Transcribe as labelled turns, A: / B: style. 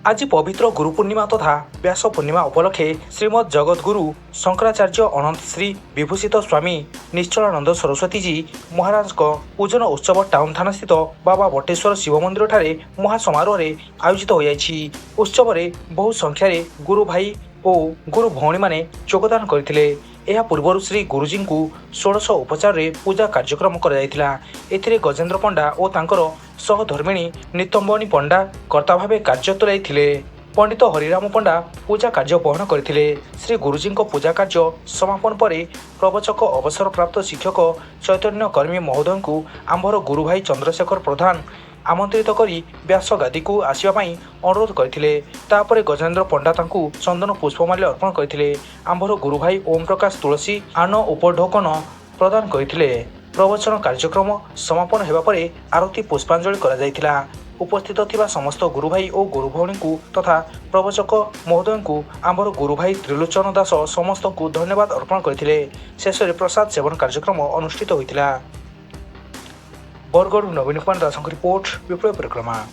A: आज पवित्र गुरु पूर्णिमा तथा व्यास पूर्णिमा उपलक्षे श्रीमद जगद्गुरु शंकराचार्य अनंत श्री विभूषित स्वामी निश्चलानंद सरस्वती जी महाराज पूजन उत्सव टाउन थाना स्थित बाबा बटेश्वर शिव मंदिर ठारे महासमारोह आयोजित हो जाइछि। उत्सव में बहु संख्यार गुरु भाई और गुरु भौणी माने योगदान करथिले। यह पूर्व श्री गुरुजी को 16 उपचार रे पूजा कार्यक्रम कर गजेन्द्र पंडा और तांकर सहधर्मिणी नितंबनी पंडा कर्ता भावे कार्य तुलाइथिले। पंडित हरिराम पंडा पूजा कार्य बहन करथिले। श्री गुरुजी पूजा कार्य समापन पर प्रवचक अवसर प्राप्त शिक्षक चैतन्य कर्मी महोदय को आंभर गुरु भाई चंद्रशेखर प्रधान आमंत्रित करी व्यास गादी को आसवाई अनुरोध करथिले। तापरे गजेन्द्र पंडा तांकु चंदन पुष्पमाल्य अर्पण करथिले। आंभर गुरु भाई ओम प्रकाश तुलसी आन उपढोकन प्रदान करथिले। प्रवचन कार्यक्रम समापन हेबा परे आरती पुष्पांजलि करा जायतिला। उपस्थित थिबा समस्त गुरु भाई और गुरु भौणी को तथा प्रवचक महोदय को आंभर गुरु भाई त्रिलोचन दास समस्त को धन्यवाद अर्पण करथिले। शेष में प्रसाद सेवन कार्यक्रम अनुष्ठित होइतिला। बरगड़ नवीन कुमार दास रिपोर्ट विप्लव परिक्रमा।